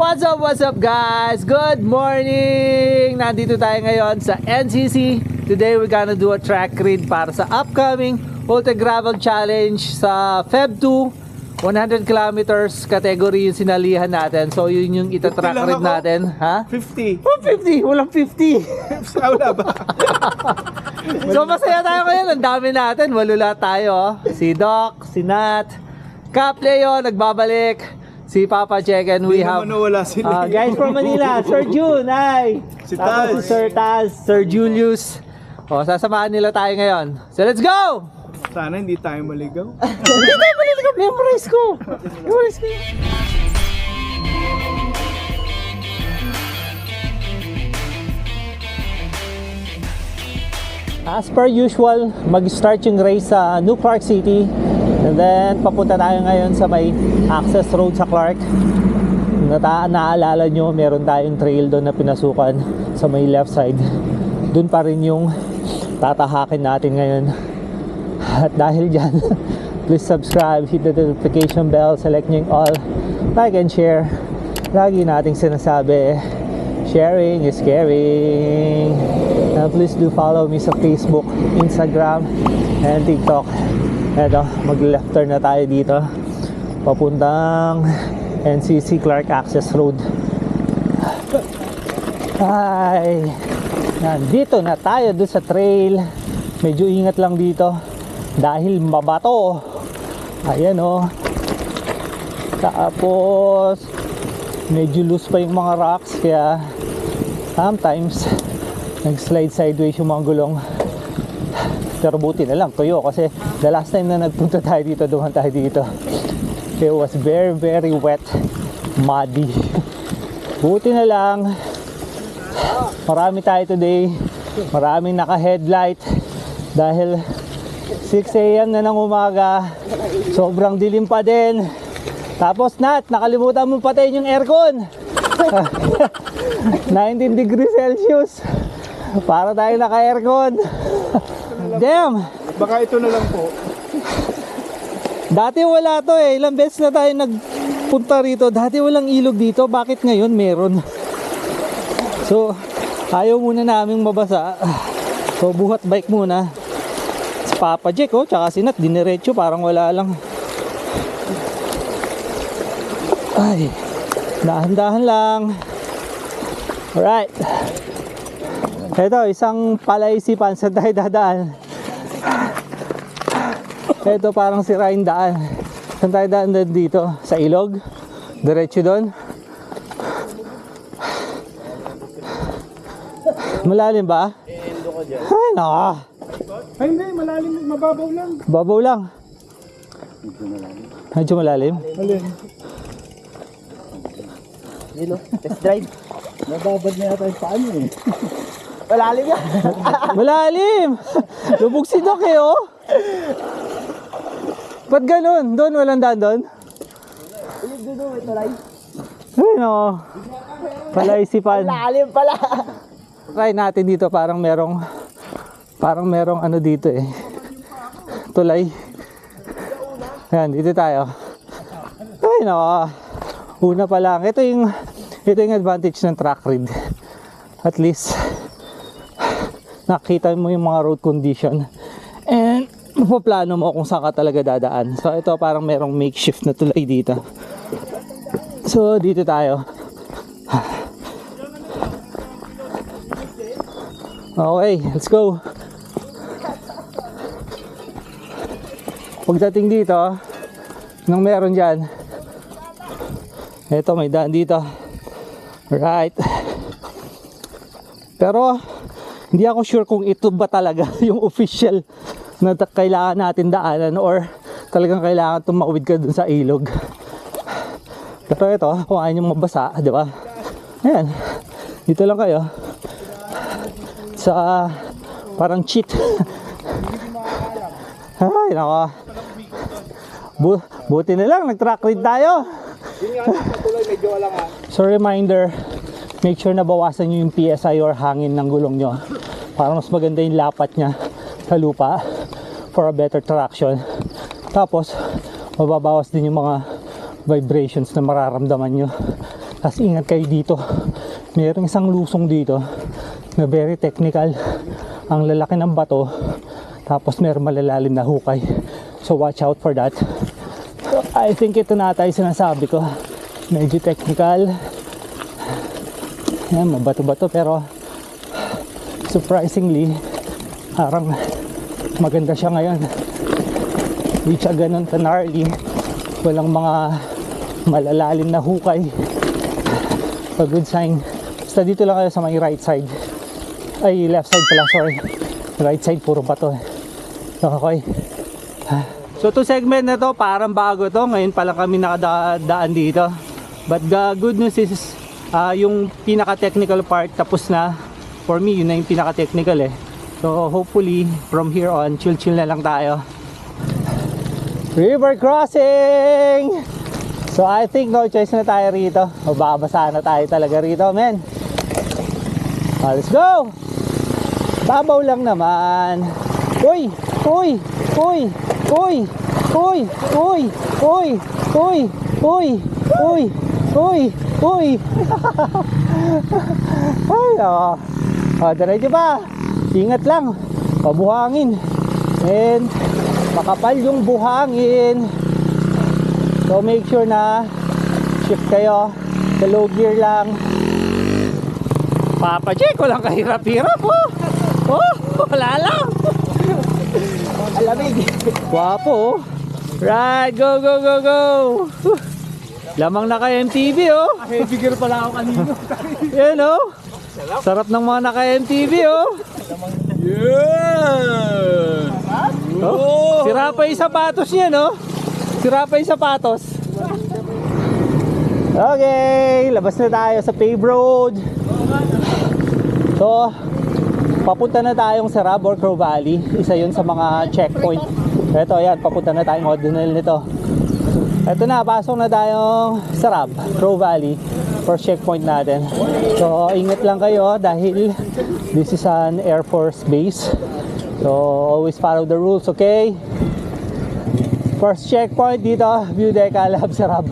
What's up guys? Good morning! Nandito tayo ngayon sa NCC. Today we're gonna do a track read para sa upcoming Ultra Gravel Challenge sa Feb 2. 100 kilometers category yung sinalihan natin. So yun yung ita-track read natin. Ha? 50. Oh, 50! Walang 50! Wala ba? So masaya tayo ngayon. Ang dami natin. Walula tayo. Si Doc, si Nat, Cap Leo, nagbabalik. Si Papa Check and we have Wala sila. guys from Manila, Sir June, hi! Si Tapos Taz. si Sir Taz, Sir Julius. O, sasamahan nila tayo ngayon. So let's go! Sana hindi tayo maligaw. Hindi tayo maliligaw. Memorize ko. Memorize ko. As per usual, mag-start yung race sa New Clark City. And then, papunta tayo ngayon sa may access road sa Clark. Naaalala nyo, meron tayong trail doon na pinasukan sa may left side. Doon pa rin yung tatahakin natin ngayon. At dahil dyan, please subscribe, hit the notification bell, select nyo yung all, like and share. Lagi nating sinasabi, sharing is caring. And please do follow me sa Facebook, Instagram, and TikTok. Eto, mag-left turn na tayo dito. Papuntang NCC Clark Access Road. Ay, nandito na tayo doon sa trail. Medyo ingat lang dito dahil mabato. Ayan o. Tapos medyo loose pa yung mga rocks, kaya sometimes nag-slide sideways yung mga gulong. Pero buti na lang tuyo, kasi the last time na nagpunta tayo dito, duman tayo dito, it was very wet, muddy. Buti na lang marami tayo today, maraming naka headlight dahil 6 AM na ng umaga, sobrang dilim pa din. Tapos Nat, nakalimutan mo patayin yung aircon. 19 degrees Celsius para tayo naka aircon. Damn! Baka ito na lang po. Dati wala to eh. Ilang beses na tayo nagpunta rito. Dati walang ilog dito. Bakit ngayon meron? So, ayaw muna naming mabasa. So, buhat bike muna. Si Papa Jack, oh, tsaka si Nat, diniretso. Parang wala lang. Ay, dahan-dahan lang. Alright. Ito, isang palaisipan sa tayo dadaan. Ito parang sira yung daan. Saan tayo daan dito? Sa ilog? Diretso doon? Malalim ba? Ay, naka. Ay hindi, malalim, mababaw lang. Babaw lang. Medyo malalim. Alin? Dilo, test drive. Nababad na yata yung paano eh. Malalim yan. Malalim! Lubog si Doc eh, oh. Ba't ganun? Doon, walang daan doon? Dilo, ito lang. Ay, no. Palaisipan. Malalim pala. Try natin dito, parang merong ano dito eh. Tulay. Ayan, dito tayo. Ay, no. Una pa lang. Ito yung advantage ng track read. At least, nakita mo yung mga road condition. And, mapaplano mo kung saan ka talaga dadaan. So, ito parang merong makeshift na tulay dito. So, dito tayo. Okay, let's go. Pagdating dito, nang meron dyan, eto may daan dito. Right. Pero hindi ako sure kung ito ba talaga yung official na kailangan natin daanan or talagang kailangan tumawid ka dun sa ilog. Pero ito, kung ayaw nyo mabasa, di ba? Ayan, dito lang kayo sa parang cheat. Ay, nako. Buti na lang, nag-track read tayo. So reminder, make sure na bawasan nyo yung PSI or hangin ng gulong nyo para mas maganda yung lapat nya sa lupa for a better traction. Tapos mababawas din yung mga vibrations na mararamdaman nyo Tapos ingat kayo dito. Mayroong isang lusong dito na very technical. Ang lalaki ng bato. Tapos mayroong malalalim na hukay. So watch out for that. I think ito na tayo sinasabi ko. Medyo technical. Yan, mabato-bato pero surprisingly parang maganda siya ngayon. Hindi siya ganun ka-gnarly. Walang mga malalalim na hukay. A good sign. Basta dito lang kayo sa may right side. Ay, left side pala, sorry. Right side, puro bato. Okay. So, to segment na to, parang bago to. Ngayon pa lang kami nakadaan dito. But the good news is, yung pinaka-technical part tapos na. For me, yun na yung pinaka-technical eh. So, hopefully, from here on, chill-chill na lang tayo. River crossing! So, I think no choice na tayo rito. Mababasa na tayo talaga rito, men. Let's go! Babaw lang naman. Uy! Uy! Uy! Uy! Uy! Uy! Uy! Uy! Uy! Uy! Uy! Uy! Ay, diretso pa. Ingat lang. Pabuhangin. And makapal yung buhangin. So make sure na shift kayo. Sa low gear lang. Papa Jack, walang kahirap-hirap oh. Oh, wala lang. Alamig. Wapo oh. Right, go, go, go, go. Lamang naka-MTV oh. Heavy gear pala ako kanino. Yan oh. Sarap ng mga naka-MTV oh. Yeah! Oh, sira pa yung sapatos niya no. Sira pa yung sapatos. Okay, labas na tayo sa paved road. So, papunta na tayong Sarab or Crow Valley. Isa yun sa mga checkpoint. Ito, yan, papunta na tayong ordinal nito. Ito na, pasok na tayong Sarab, Crow Valley. First checkpoint natin. So, ingat lang kayo dahil this is an Air Force base. So, always follow the rules, okay? First checkpoint dito, View Deck, Alab, Sarab.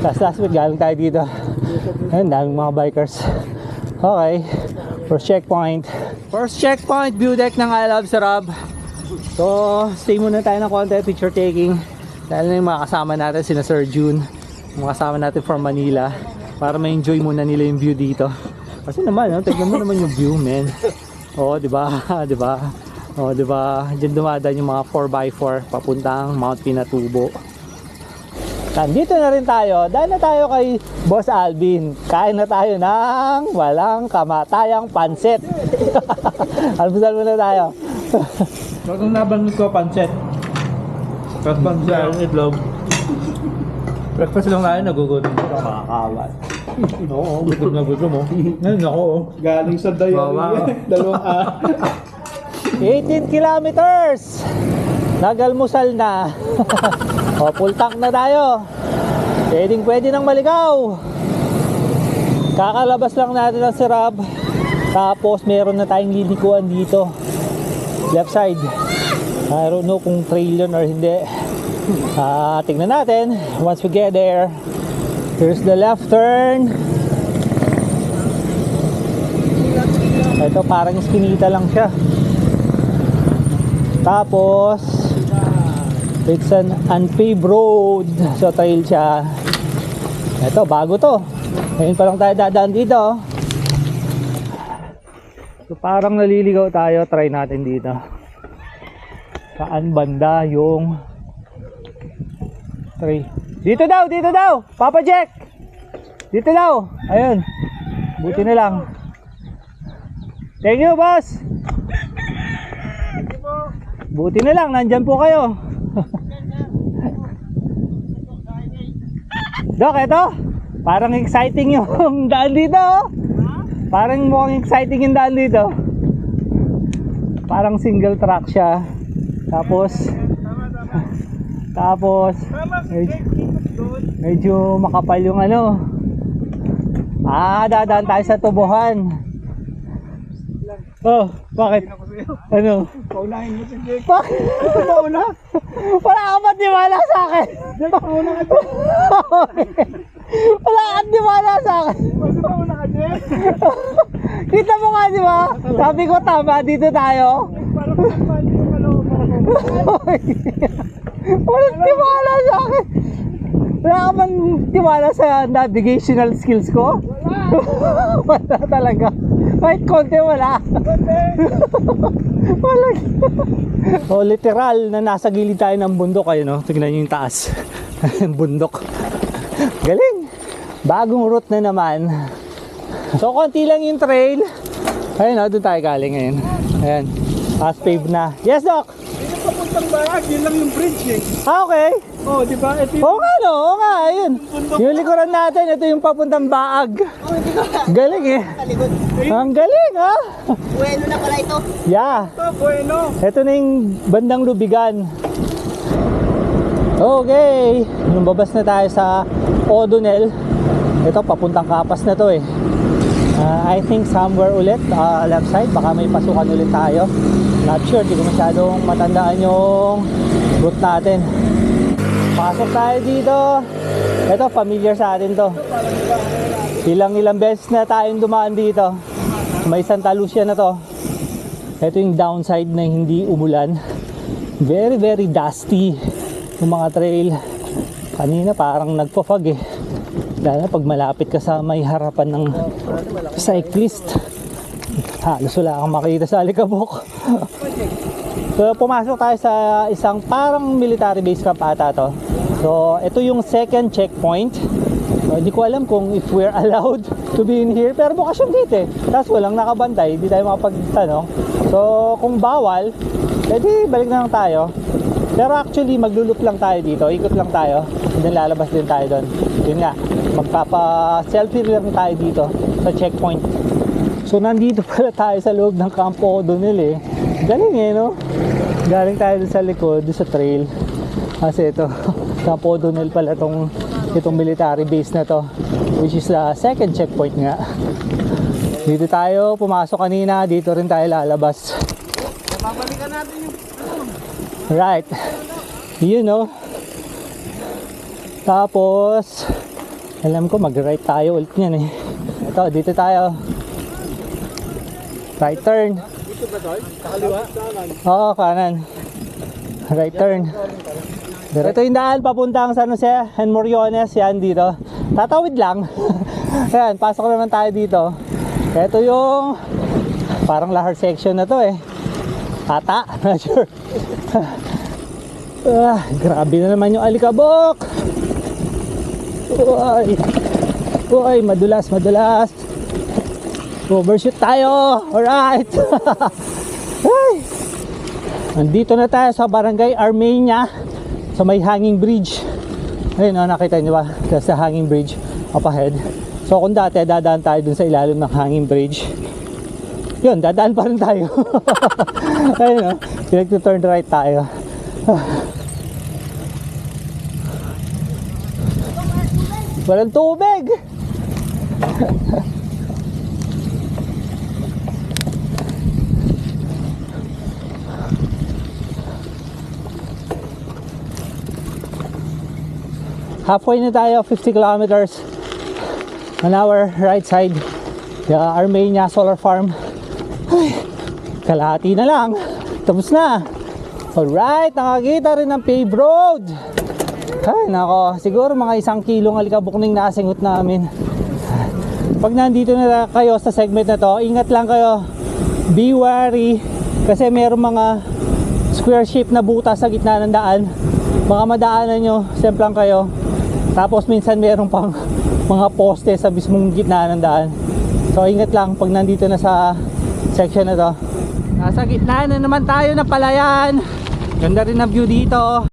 Tapos last week, galing tayo dito. Ayun, daming mga bikers. Okay, first checkpoint. First checkpoint, View Deck ng Alab, Sarab. So, stay muna tayo ng konti, picture taking. Dahil na yung mga kasama natin, sina Sir June. Mga kasama natin from Manila. Para ma-enjoy muna nila yung view dito. Kasi naman, no? Tignan mo naman yung view, man. Oo, di ba? Di ba? Oo, di ba? Diyan dumadaan yung mga 4x4 papuntang Mount Pinatubo. Nandito na rin tayo. Dahil na tayo kay Boss Alvin. Kain na tayo ng walang kamatayang pansit. Almusal muna tayo. Bakit nabanggit ko pansit? Tapos pansit, itlog. Breakfast lang tayo, nagugutom ko. Makakawat. Oo, gutom na gutom mo. Ngayon ako. Galing sa dayo. Dalawang 18 kilometers. Nagalmusal na. O, full tank na tayo. Pwede nang maligaw. Kakalabas lang natin ng Sarab. Tapos meron na tayong lilikuan dito. Left side. I don't know kung trail yun or hindi. Tingnan natin. Once we get there. Here's the left turn. Ito parang iskinita lang siya. Tapos it's an unpaved road. So trail siya. Ito bago to. Ngayon pa lang tayo dadaan dito. So parang naliligaw tayo. Try natin dito. Saan banda yung try? Dito daw, Papa Jack. Dito daw. Ayun. Buti na lang. Thank you, boss. Buti na lang, nandyan po kayo. Dok, eto. Parang exciting yung daan dito. Parang mukhang exciting yung daan dito. Parang single track siya. Tapos medyo makapal yung ano. Dadaan tayo sa tubuhan. Oh, bakit? Ano? paunahin mo si Jake. Bakit? Pauna? Wala ka ba't niwala sa akin? Jake, pauna ka dyan. Wala kang tiwala sa akin. Kita mo nga, di ba? Sabi ko tama, dito tayo. Walang tiwala sa akin. Wala ka bang tiwala sa navigational skills ko? Wala talaga. Kahit konti wala. Wala. O literal na nasa gilid tayo ng bundok kayo, no? Tignan nyo yung taas. Bundok. Galing. Bagong route na naman. So konti lang yung trail. Ayun, no? Doon tayo galing ngayon. Ayan. Fast paved na. Yes, Doc? Yung papuntang Baag, yun lang yung bridge eh. Ah, okay. Oh, di ba? Ito yung Oo nga, no? Oo nga, ayun. Yung likuran natin, ito yung papuntang Baag. Galing eh. Talikod. Ang galing, ha? Bueno na pala ito. Yeah. bueno. Ito na yung bandang Lubigan. Okay. Lumabas na tayo sa O'Donnell. Ito, papuntang Kapas na to eh. I think somewhere ulit, left side. Baka may pasukan ulit tayo. Not sure, di ko masyadong matandaan yung route natin. Pasok tayo dito. Ito, familiar sa atin to. Ilang beses na tayong dumaan dito. May Santa Lucia na to. Ito yung downside na hindi umulan. Very, very dusty yung mga trail. Kanina parang nagpa-fog eh. Lalo pag malapit ka sa may harapan ng cyclist. Halos wala kang makita sa alikabok. So pumasok tayo sa isang parang military base camp ata to. So ito yung second checkpoint. So, hindi ko alam kung if we're allowed to be in here. Pero bukas yung gate eh. Tapos walang nakabantay. Hindi tayo makapagtanong. So kung bawal, edi balik na lang tayo. Pero actually maglulup lang tayo dito. Ikot lang tayo. And then lalabas din tayo doon. Yun nga. Magpapa-selfie lang tayo dito sa checkpoint. So nandito pala tayo sa loob ng Campo O'Donnell eh. Galing eh, no? Galing tayo dun sa likod, dun sa trail. Kasi ito, Campo O'Donnell pala itong military base na to, which is the second checkpoint nga. Dito tayo pumasok kanina, dito rin tayo lalabas. Babalikan natin yung Right. You know. Tapos alam ko mag-right tayo ulit niyan eh. Ito, dito tayo. Right turn. dito ba doon? Sa kaliwa? Oo, kanan. Right turn. Ito yung daan papuntang San Jose and Moriones. Yan dito. Tatawid lang. Ayan, pasok naman tayo dito. Ito yung parang lahar section na to eh. Ata, not sure. Grabe na naman yung alikabok. Uy, madulas. Overshoot tayo. Alright. Ay. Nandito na tayo sa Barangay Armenia, sa may hanging bridge. Ayun, nakita nyo ba? Sa hanging bridge up ahead. So kung dati dadaan tayo dun sa ilalim ng hanging bridge, yun, dadaan pa rin tayo. Ayun, pinag-turn right tayo. Walang tubig. Halfway na tayo, 50 kilometers on our right side, the Armenia Solar Farm. Ay, kalahati na lang, tapos na. Alright, nakakita rin ng paved road. Ay nako, siguro mga 1 kilong alikabok na yung nasingot namin. Pag nandito na kayo sa segment na to, ingat lang kayo, be wary, kasi meron mga square shape na butas sa gitna ng daan. Baka madaanan nyo, semplang kayo. Tapos minsan meron pang mga poste sa mismong gitna ng daan. So ingat lang pag nandito na sa section na to. Nasa gitna na naman tayo ng palayan. Ganda rin ang view dito.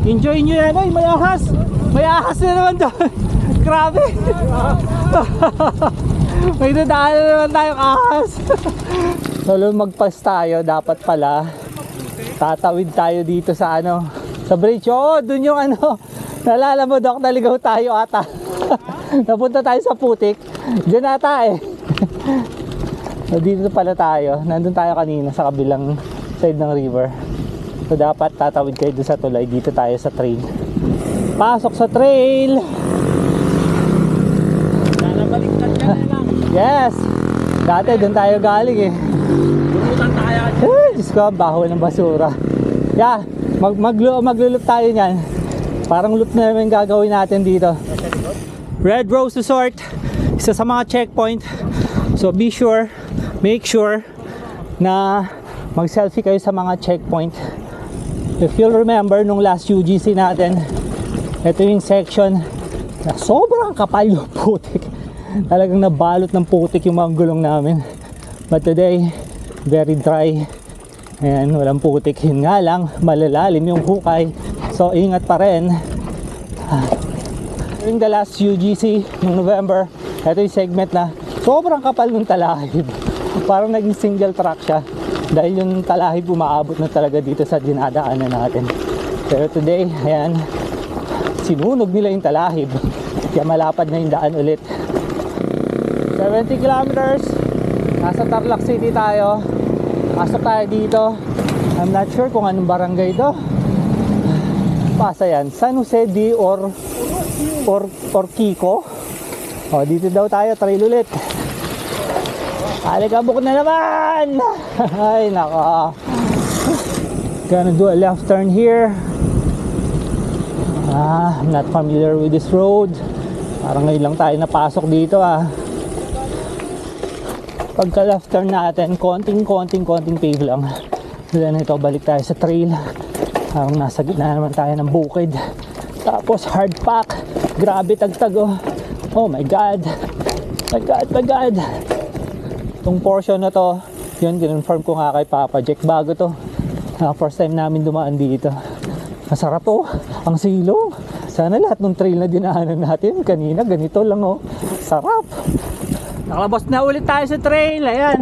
Enjoy nyo yan. Ay, may ahas. May ahas na naman doon. Grabe. May nadaan na naman tayong ahas. So magpas tayo, dapat pala tatawid tayo dito sa sa bridge. Oo, dun yung naalala mo, Doc, naligaw tayo ata. Napunta tayo sa putik. Diyan ata eh. So dito pala tayo. Nandun tayo kanina sa kabilang side ng river. So dapat tatawid kayo doon sa tulay. Dito tayo sa trail. Pasok sa trail! Baliktad ka na lang. Yes! Dati doon tayo galing eh. Bumutan tayo. Ay, Diyos ko, baho ng basura. Yeah, maglulup tayo niyan. Parang loop na naman gagawin natin dito. Red Rose Resort, isa sa mga checkpoint. So be sure, make sure na mag-selfie kayo sa mga checkpoint. If you'll remember, nung last UGC natin, ito yung section na sobrang kapal yung putik. Talagang nabalot ng putik yung mga gulong namin. But today, very dry. Ayan, walang putik. Yun nga lang, malalalim yung hukay. So, ingat pa rin. During the last UGC, noong November, ito yung segment na sobrang kapal ng talahib. Parang naging single track siya. Dahil yung talahib umaabot na talaga dito sa dinadaanan natin. Pero today, ayan, sinunog nila yung talahib. Kaya malapad na yung daan ulit. 70 kilometers. Nasa Tarlac City tayo. Pasok tayo dito. I'm not sure kung anong barangay ito. Pasa yan. San Jose D or Kiko. O, dito daw tayo. Trail ulit. Alikabok na naman! Ay, naka. Gonna do a left turn here. I'm not familiar with this road. Parang ngayon lang tayo napasok dito Pagka left turn natin, konting pave lang. Then ito, balik tayo sa trail. Parang nasa gitna naman tayo ng bukid. Tapos hard pack. Grabe tagtag Oh my god. My god. Itong portion na to, yun, kinonfirm ko nga kay Papa Jack. Bago to. First time namin dumaan dito. Masarap ang silong. Sana lahat ng trail na dinaanan natin kanina ganito lang Sarap. Nakalabas na ulit tayo sa trail. Ayan.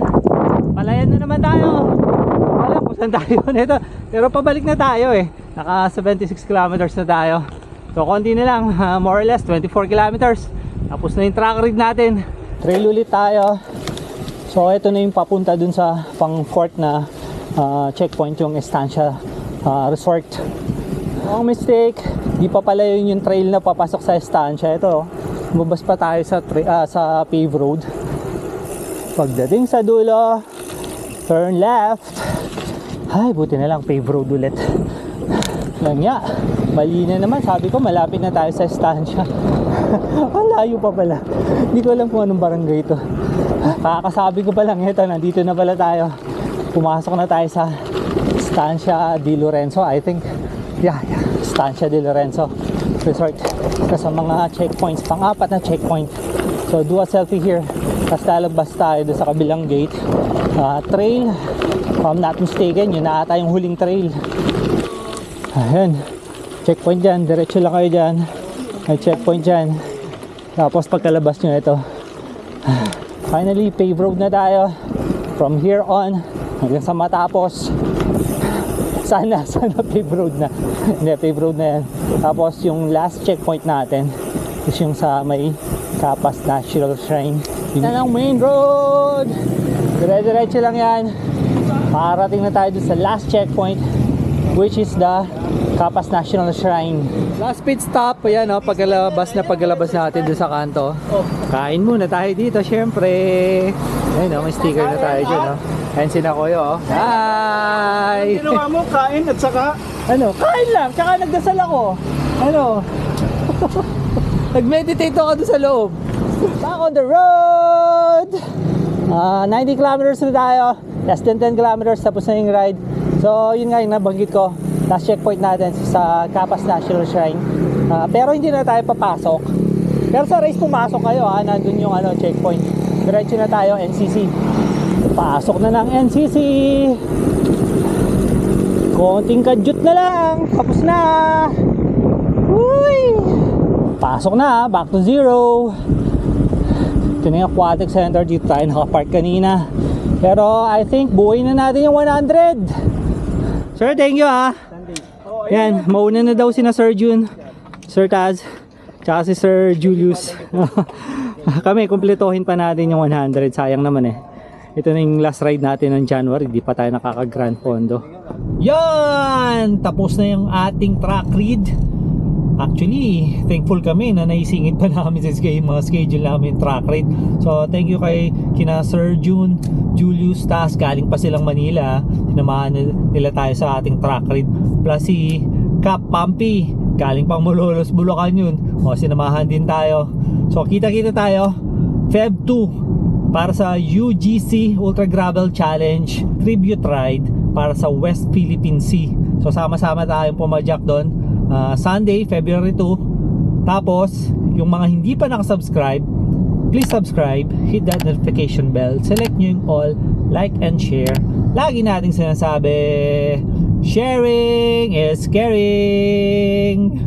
Palayan na naman tayo. Alam kung saan tayo nito. Pero pabalik na tayo Naka 76 kilometers na tayo. So konti na lang, more or less 24 kilometers. Tapos na yung track read natin. Trail ulit tayo. So ito na yung papunta dun sa pang fourth na checkpoint, yung Estancia Resort. Ang mistake, di pa pala yun yung trail na papasok sa Estancia. Ito, bubas pa tayo sa pave road. Pagdating sa dulo, turn left. Ay, buti na lang pave road ulit. Lang nga, mali na naman. Sabi ko, malapit na tayo sa Estancia. Ang layo pa pala. Hindi ko alam kung anong barangay ito. Kakasabi ko pa lang, ito, nandito na pala tayo. Pumasok na tayo sa Estancia de Lorenzo, I think. Yeah, Estancia de Lorenzo Resort. Kasi sa mga checkpoints, pang-apat na checkpoint. So do a selfie here. Tapos lalabas tayo doon sa kabilang gate. Trail, if I'm not mistaken, yun na ata yung huling trail. Ayan, checkpoint dyan, diretso lang kayo dyan. May checkpoint dyan. Tapos pagkalabas nyo ito, finally pave road na tayo. From here on hanggang sa matapos. Sana pave road na. Hindi, pave road na yan. Tapos yung last checkpoint natin is yung sa may Capas National Shrine. Yan ang main road. Dire-diretso lang yan. Makarating na tayo dun sa last checkpoint, which is the Capas National Shrine. Last pit stop, ayan pagkalabas natin doon sa kanto. Kain muna tayo dito, syempre. Ayun may sticker na tayo dyan Ayan si Nakoyo Hi! Ginawa mo, kain at saka? Kain lang, tsaka nagdasal ako. Nag-meditate ako doon sa loob. Back on the road! 90 kilometers na tayo. Less than 10 kilometers, tapos na yung ride. So yun nga yung nabanggit ko. Last checkpoint natin sa Capas National Shrine. Pero hindi na tayo papasok. Pero sa race pumasok kayo nandun yung checkpoint. Diretso na tayo NCC. Pasok na ng NCC. Konting kadyut na lang. Tapos na. Uy! Pasok na, back to zero. Ito na yung aquatic center. Dito tayo nakapark kanina. Pero I think buhay na natin yung 100. Sir, thank you Yan, mauna na daw sina Sir June, Sir Taz, tsaka si Sir Julius. Kami, kumpletohin pa natin yung 100. Sayang naman Ito na yung last ride natin ng January, di pa tayo nakaka-Grand Fondo. Yan! Tapos na yung ating track read. Actually, thankful kami na naisingit pa namin sa mga schedule namin track ride. So, thank you kina Sir June, Julius, tas galing pa silang Manila. Sinamahan nila tayo sa ating track ride. Plus si Cap Pampi, galing pang Malolos, Bulacan yun. O, sinamahan din tayo. So, kita-kita tayo Feb 2 para sa UGC Ultra Gravel Challenge Tribute Ride para sa West Philippine Sea. So, sama-sama tayong pumadyak doon. Sunday, February 2. Tapos, yung mga hindi pa nakasubscribe, please subscribe, hit that notification bell, select nyo yung all, like and share. Lagi nating sinasabi, sharing is caring.